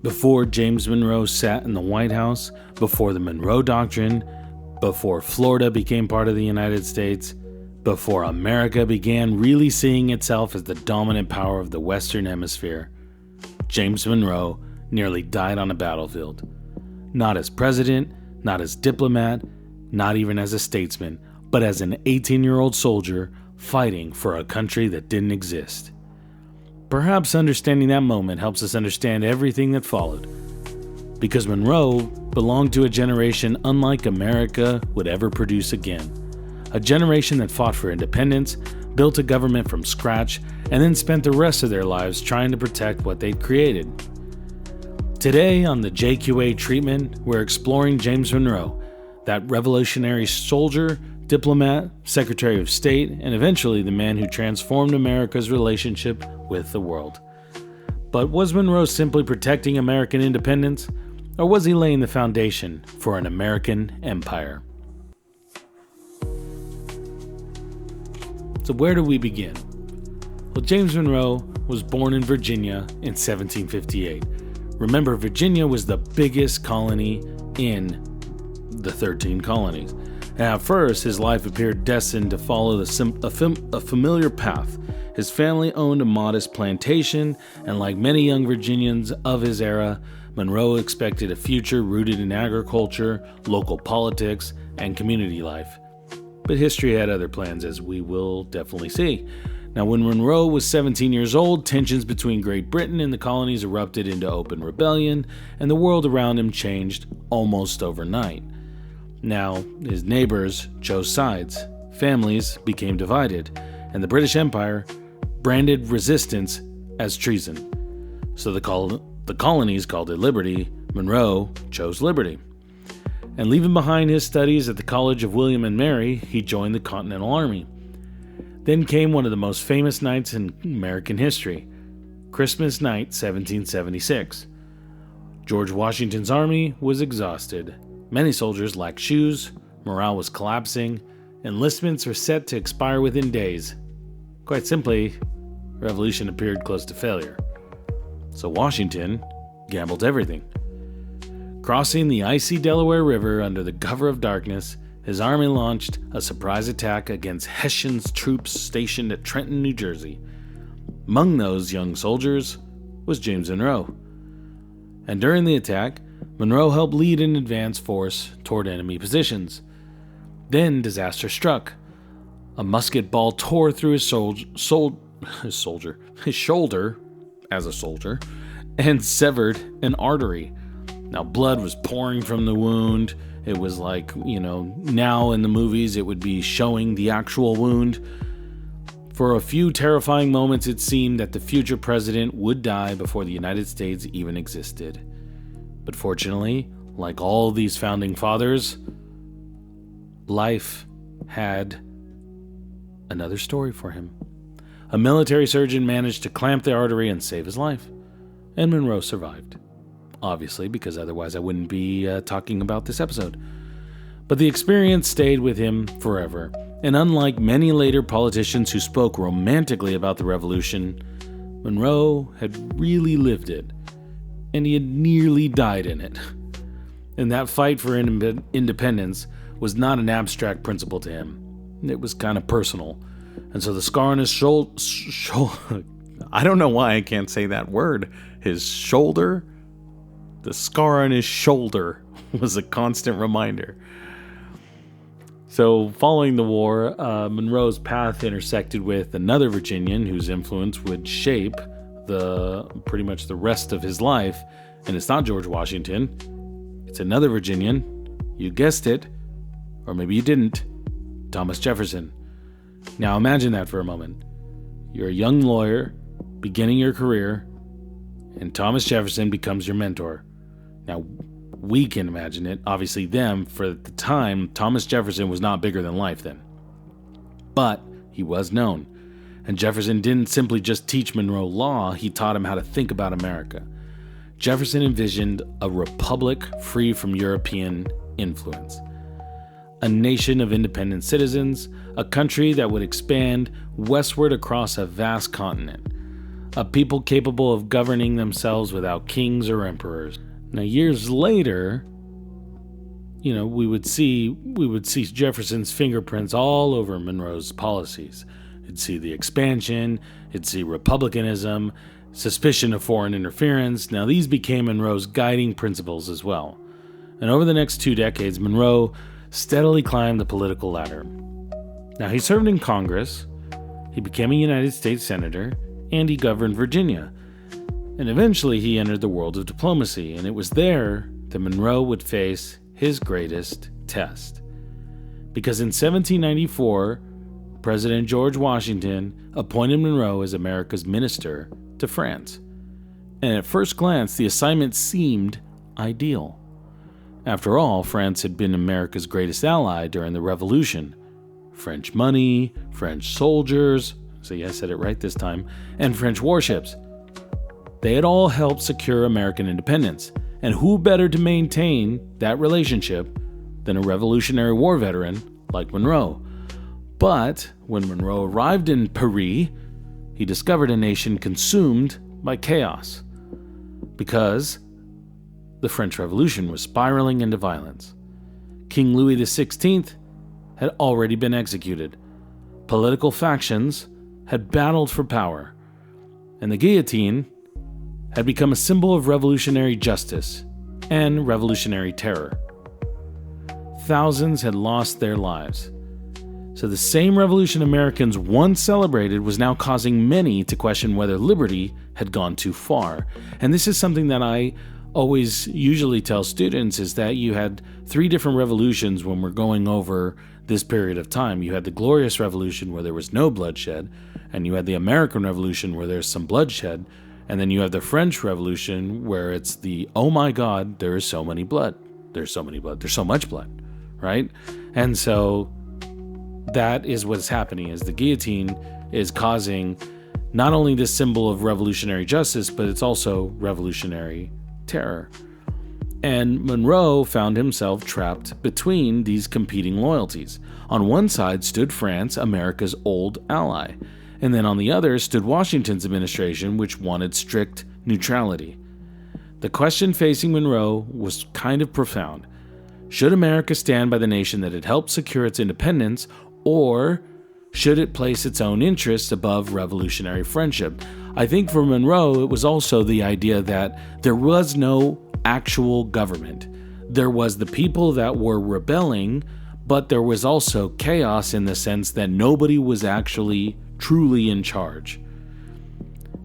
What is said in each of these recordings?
Before James Monroe sat in the White House, before the Monroe Doctrine, before Florida became part of the United States, before America began really seeing itself as the dominant power of the Western Hemisphere, James Monroe nearly died on a battlefield. Not as president, not as diplomat, not even as a statesman, but as an 18-year-old soldier fighting for a country that didn't exist. Perhaps understanding that moment helps us understand everything that followed. Because Monroe belonged to a generation unlike America would ever produce again. A generation that fought for independence, built a government from scratch, and then spent the rest of their lives trying to protect what they'd created. Today on the JQA treatment, we're exploring James Monroe, that revolutionary soldier, diplomat, Secretary of State, and eventually the man who transformed America's relationship with the world. But was Monroe simply protecting American independence, or was he laying the foundation for an American empire? So where do we begin? Well, James Monroe was born in Virginia in 1758. Remember, Virginia was the biggest colony in the 13 colonies. And at first, his life appeared destined to follow a familiar path. His family owned a modest plantation, and like many young Virginians of his era, Monroe expected a future rooted in agriculture, local politics, and community life. But history had other plans, as we will definitely see. Now, when Monroe was 17 years old, tensions between Great Britain and the colonies erupted into open rebellion, and the world around him changed almost overnight. Now, his neighbors chose sides, families became divided, and the British Empire branded resistance as treason. So the colonies called it liberty. Monroe chose liberty. And leaving behind his studies at the College of William and Mary, he joined the Continental Army. Then came one of the most famous nights in American history, Christmas night, 1776. George Washington's army was exhausted. Many soldiers lacked shoes, morale was collapsing, enlistments were set to expire within days. Quite simply, revolution appeared close to failure. So Washington gambled everything. Crossing the icy Delaware River under the cover of darkness, his army launched a surprise attack against Hessian's troops stationed at Trenton, New Jersey. Among those young soldiers was James Monroe. And during the attack, Monroe helped lead an advance force toward enemy positions. Then disaster struck. A musket ball tore through his shoulder as a soldier and severed an artery. Now, blood was pouring from the wound. It was like, now in the movies it would be showing the actual wound. For a few terrifying moments, it seemed that the future president would die before the United States even existed. But fortunately, like all these founding fathers, life had another story for him. A military surgeon managed to clamp the artery and save his life, and Monroe survived. Obviously, because otherwise I wouldn't be talking about this episode. But the experience stayed with him forever, and unlike many later politicians who spoke romantically about the revolution, Monroe had really lived it, and he had nearly died in it. And that fight for independence was not an abstract principle to him. It was kind of personal. And so the scar on his shoulder, I don't know why I can't say that word, his shoulder, the scar on his shoulder was a constant reminder. So following the war, Monroe's path intersected with another Virginian whose influence would shape pretty much the rest of his life. And it's not George Washington. It's another Virginian. You guessed it. Or maybe you didn't. Thomas Jefferson. Now imagine that for a moment. You're a young lawyer, beginning your career, and Thomas Jefferson becomes your mentor. Now, we can imagine it. Obviously, for the time, Thomas Jefferson was not bigger than life then. But he was known. And Jefferson didn't simply just teach Monroe law, he taught him how to think about America. Jefferson envisioned a republic free from European influence. A nation of independent citizens, a country that would expand westward across a vast continent. a people capable of governing themselves without kings or emperors. Now, years later, we would see Jefferson's fingerprints all over Monroe's policies. You'd see the expansion, you'd see republicanism, suspicion of foreign interference. Now, these became Monroe's guiding principles as well. And over the next 2 decades, Monroe steadily climbed the political ladder. Now, he served in Congress, he became a United States Senator, and he governed Virginia. And eventually he entered the world of diplomacy, and it was there that Monroe would face his greatest test. Because in 1794, President George Washington appointed Monroe as America's minister to France. And at first glance, the assignment seemed ideal. After all, France had been America's greatest ally during the Revolution. French money, French soldiers, see, I said it right this time, and French warships. They had all helped secure American independence. And who better to maintain that relationship than a Revolutionary War veteran like Monroe? But when Monroe arrived in Paris, he discovered a nation consumed by chaos because the French Revolution was spiraling into violence. King Louis XVI had already been executed. Political factions had battled for power, and the guillotine had become a symbol of revolutionary justice and revolutionary terror. Thousands had lost their lives. So the same revolution Americans once celebrated was now causing many to question whether liberty had gone too far. And this is something that I always usually tell students, is that you had 3 different revolutions when we're going over this period of time. You had the Glorious Revolution, where there was no bloodshed, and you had the American Revolution, where there's some bloodshed, and then you have the French Revolution, where it's the, oh my God, there is so many blood. There's so much blood, right? And so that is what's happening, is the guillotine is causing not only this symbol of revolutionary justice, but it's also revolutionary terror. And Monroe found himself trapped between these competing loyalties. On one side stood France, America's old ally, and then on the other stood Washington's administration, which wanted strict neutrality. The question facing Monroe was kind of profound. Should America stand by the nation that had helped secure its independence, or should it place its own interests above revolutionary friendship? I think for Monroe, it was also the idea that there was no actual government. There was the people that were rebelling, but there was also chaos in the sense that nobody was actually truly in charge.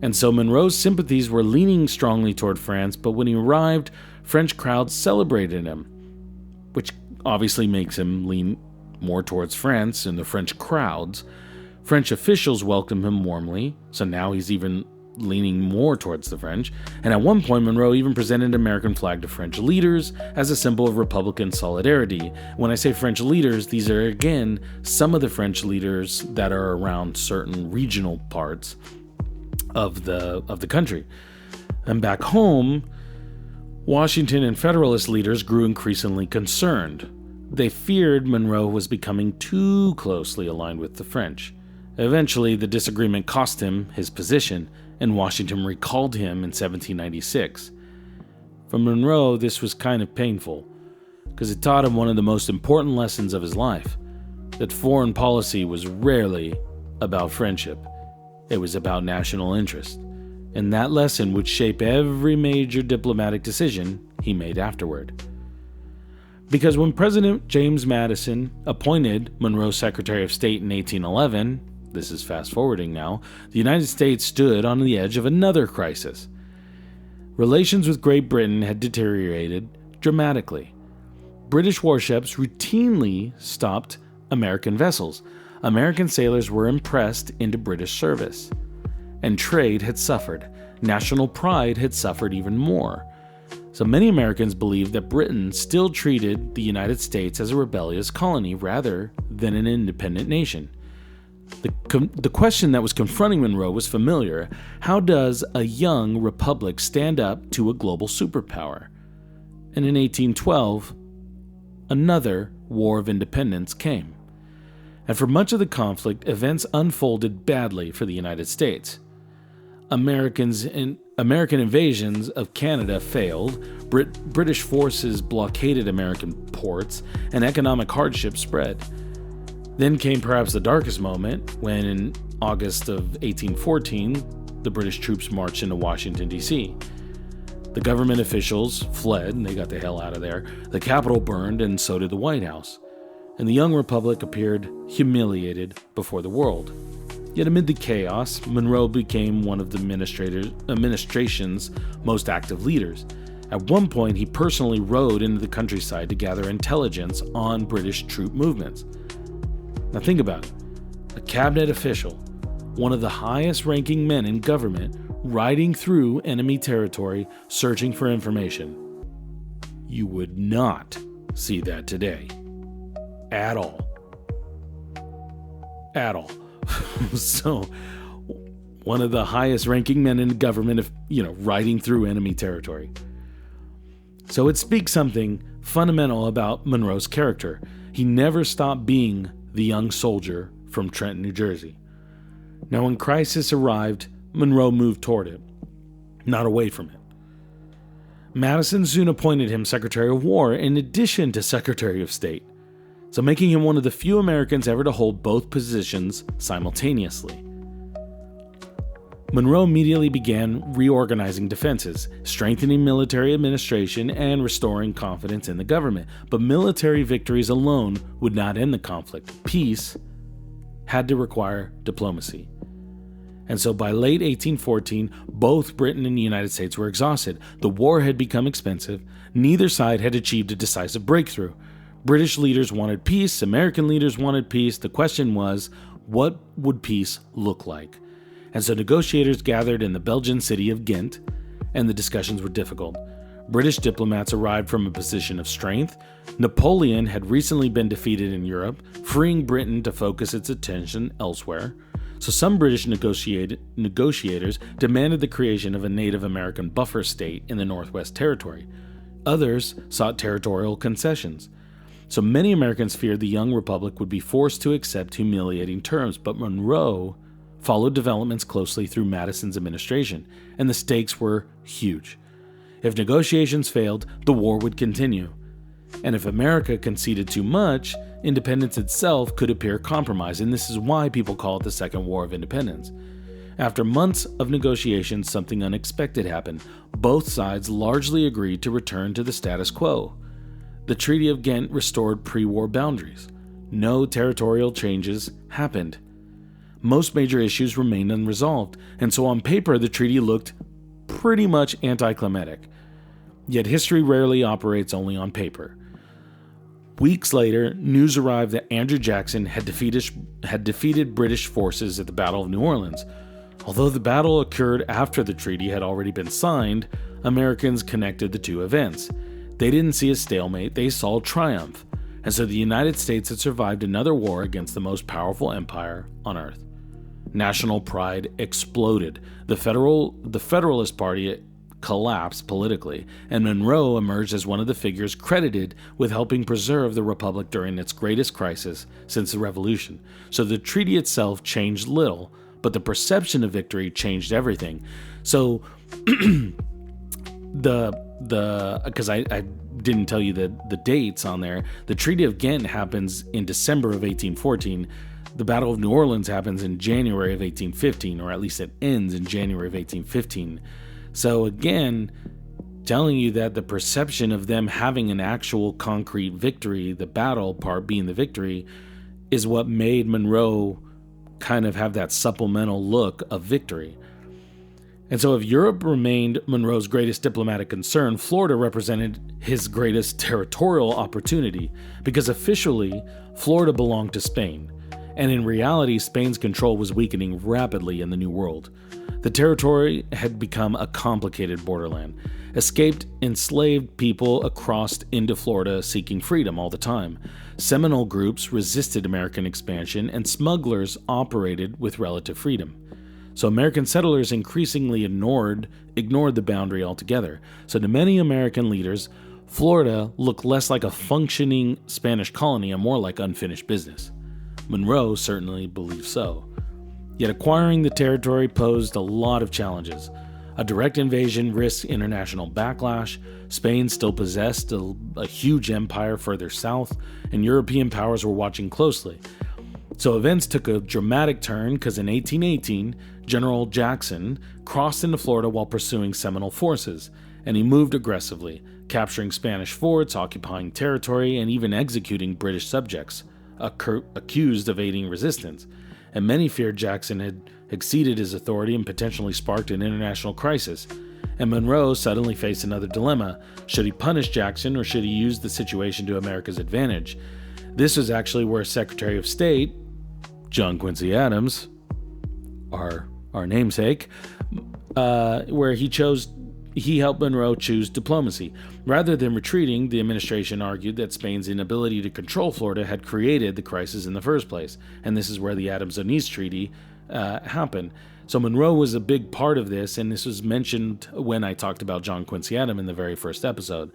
And so Monroe's sympathies were leaning strongly toward France, but when he arrived, French crowds celebrated him, which obviously makes him lean more towards France and the French crowds. French officials welcomed him warmly, so now he's even leaning more towards the French. And at one point, Monroe even presented an American flag to French leaders as a symbol of Republican solidarity. When I say French leaders, these are, again, some of the French leaders that are around certain regional parts of the country. And back home, Washington and Federalist leaders grew increasingly concerned. They feared Monroe was becoming too closely aligned with the French. Eventually, the disagreement cost him his position, and Washington recalled him in 1796. For Monroe, this was kind of painful, because it taught him one of the most important lessons of his life, that foreign policy was rarely about friendship. It was about national interest, and that lesson would shape every major diplomatic decision he made afterward. Because when President James Madison appointed Monroe Secretary of State in 1811, this is fast forwarding now, the United States stood on the edge of another crisis. Relations with Great Britain had deteriorated dramatically. British warships routinely stopped American vessels. American sailors were impressed into British service. And trade had suffered. National pride had suffered even more. So many Americans believed that Britain still treated the United States as a rebellious colony rather than an independent nation. The question that was confronting Monroe was familiar. How does a young republic stand up to a global superpower? And in 1812, another War of Independence came. And for much of the conflict, events unfolded badly for the United States. American invasions of Canada failed, British forces blockaded American ports, and economic hardship spread. Then came perhaps the darkest moment when, in August of 1814, the British troops marched into Washington, D.C. The government officials fled, and they got the hell out of there. The Capitol burned, and so did the White House. And the young republic appeared humiliated before the world. Yet amid the chaos, Monroe became one of the administration's most active leaders. At one point, he personally rode into the countryside to gather intelligence on British troop movements. Now think about it. A cabinet official, one of the highest-ranking men in government, riding through enemy territory searching for information. You would not see that today. At all. At all. So, one of the highest-ranking men in government, riding through enemy territory. So it speaks something fundamental about Monroe's character. He never stopped being the young soldier from Trenton, New Jersey. Now, when crisis arrived, Monroe moved toward it, not away from it. Madison soon appointed him Secretary of War in addition to Secretary of State, so making him one of the few Americans ever to hold both positions simultaneously. Monroe immediately began reorganizing defenses, strengthening military administration, and restoring confidence in the government. But military victories alone would not end the conflict. Peace had to require diplomacy. And so by late 1814, both Britain and the United States were exhausted. The war had become expensive. Neither side had achieved a decisive breakthrough. British leaders wanted peace. American leaders wanted peace. The question was, what would peace look like? And so negotiators gathered in the Belgian city of Ghent, and the discussions were difficult. British diplomats arrived from a position of strength. Napoleon had recently been defeated in Europe, freeing Britain to focus its attention elsewhere. So some British negotiators demanded the creation of a Native American buffer state in the Northwest Territory. Others sought territorial concessions. So many Americans feared the young republic would be forced to accept humiliating terms, but Monroe followed developments closely through Madison's administration, and the stakes were huge. If negotiations failed, the war would continue. And if America conceded too much, independence itself could appear compromised, and this is why people call it the Second War of Independence. After months of negotiations, something unexpected happened. Both sides largely agreed to return to the status quo. The Treaty of Ghent restored pre-war boundaries. No territorial changes happened. Most major issues remained unresolved, and so on paper the treaty looked pretty much anticlimactic. Yet history rarely operates only on paper. Weeks later, news arrived that Andrew Jackson had defeated British forces at the Battle of New Orleans. Although the battle occurred after the treaty had already been signed, Americans connected the two events. They didn't see a stalemate, they saw triumph, and so the United States had survived another war against the most powerful empire on earth. National pride exploded. The Federalist Party collapsed politically, and Monroe emerged as one of the figures credited with helping preserve the Republic during its greatest crisis since the Revolution. So the treaty itself changed little, but the perception of victory changed everything. So because I didn't tell you the dates on there, the Treaty of Ghent happens in December of 1814. The Battle of New Orleans happens in January of 1815, or at least it ends in January of 1815. So again, telling you that the perception of them having an actual concrete victory, the battle part being the victory, is what made Monroe kind of have that supplemental look of victory. And so if Europe remained Monroe's greatest diplomatic concern, Florida represented his greatest territorial opportunity, because officially, Florida belonged to Spain. And in reality, Spain's control was weakening rapidly in the New World. The territory had become a complicated borderland. Escaped enslaved people crossed into Florida seeking freedom all the time. Seminole groups resisted American expansion, and smugglers operated with relative freedom. So American settlers increasingly ignored the boundary altogether. So to many American leaders, Florida looked less like a functioning Spanish colony and more like unfinished business. Monroe certainly believed so. Yet acquiring the territory posed a lot of challenges. A direct invasion risked international backlash. Spain still possessed a huge empire further south, and European powers were watching closely. So events took a dramatic turn because in 1818, General Jackson crossed into Florida while pursuing Seminole forces, and he moved aggressively, capturing Spanish forts, occupying territory, and even executing British subjects, accused of aiding resistance. And many feared Jackson had exceeded his authority and potentially sparked an international crisis. And Monroe suddenly faced another dilemma. Should he punish Jackson or should he use the situation to America's advantage? This was actually where Secretary of State, John Quincy Adams, our namesake, where he helped Monroe choose diplomacy. Rather than retreating, the administration argued that Spain's inability to control Florida had created the crisis in the first place, and this is where the Adams-Onís Treaty happened. So Monroe was a big part of this, and this was mentioned when I talked about John Quincy Adams in the very first episode.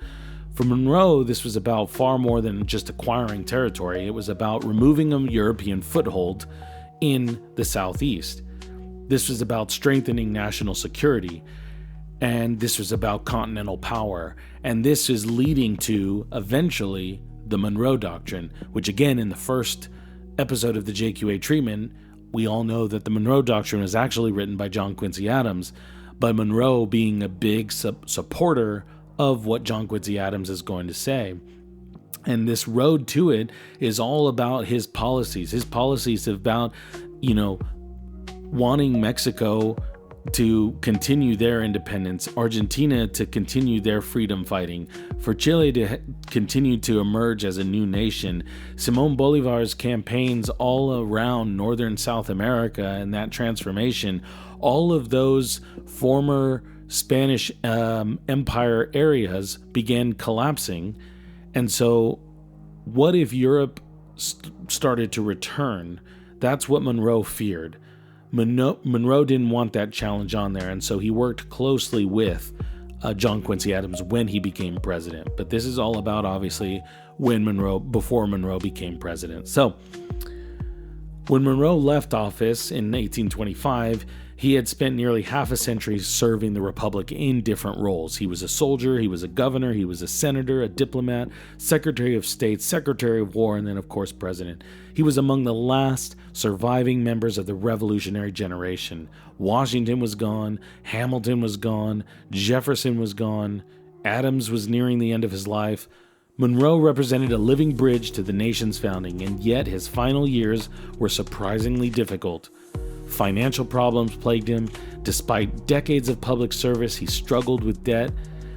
For Monroe, this was about far more than just acquiring territory. It was about removing a European foothold in the Southeast. This was about strengthening national security, and this was about continental power. And this is leading to, eventually, the Monroe Doctrine, which again, in the first episode of the JQA treatment, we all know that the Monroe Doctrine was actually written by John Quincy Adams, but Monroe being a big supporter of what John Quincy Adams is going to say. And this road to it is all about his policies. His policies about, wanting Mexico to continue their independence, Argentina to continue their freedom fighting, for Chile to continue to emerge as a new nation. Simón Bolívar's campaigns all around northern South America and that transformation, all of those former Spanish empire areas began collapsing. And so what if Europe started to return? That's what Monroe feared. Monroe didn't want that challenge on there, and so he worked closely with John Quincy Adams when he became president. But this is all about, obviously, before Monroe became president. So when Monroe left office in 1825, he had spent nearly half a century serving the Republic in different roles. He was a soldier, he was a governor, he was a senator, a diplomat, Secretary of State, Secretary of War, and then, of course, president. He was among the last surviving members of the Revolutionary generation. Washington was gone, Hamilton was gone, Jefferson was gone, Adams was nearing the end of his life. Monroe represented a living bridge to the nation's founding, and yet his final years were surprisingly difficult. Financial problems plagued him. Despite decades of public service, he struggled with debt.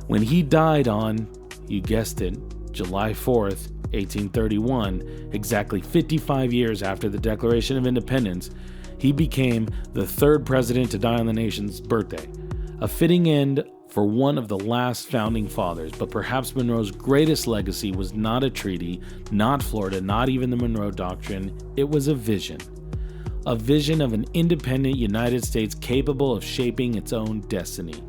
When he died on, you guessed it, July 4th, 1831, exactly 55 years after the Declaration of Independence, he became the third president to die on the nation's birthday. A fitting end for one of the last founding fathers, but perhaps Monroe's greatest legacy was not a treaty, not Florida, not even the Monroe Doctrine. It was a vision. A vision of an independent United States capable of shaping its own destiny.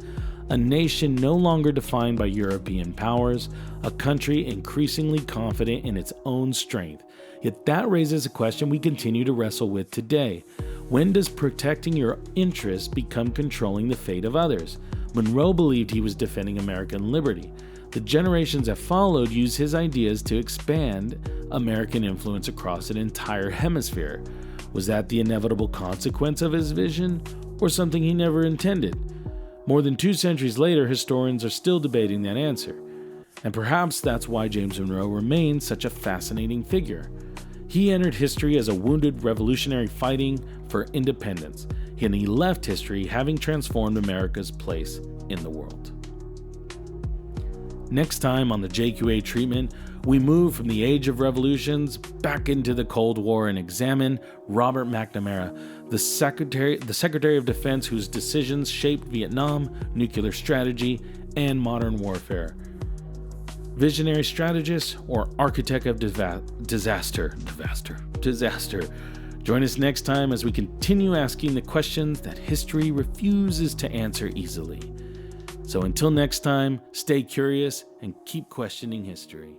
A nation no longer defined by European powers, a country increasingly confident in its own strength. Yet that raises a question we continue to wrestle with today. When does protecting your interests become controlling the fate of others? Monroe believed he was defending American liberty. The generations that followed used his ideas to expand American influence across an entire hemisphere. Was that the inevitable consequence of his vision, or something he never intended? More than 2 centuries later, historians are still debating that answer. And perhaps that's why James Monroe remains such a fascinating figure. He entered history as a wounded revolutionary fighting for independence, and he left history having transformed America's place in the world. Next time on the JQA treatment, we move from the age of revolutions back into the Cold War and examine Robert McNamara, the Secretary of Defense whose decisions shaped Vietnam, nuclear strategy, and modern warfare. Visionary strategist or architect of disaster. Join us next time as we continue asking the questions that history refuses to answer easily. So until next time, stay curious and keep questioning history.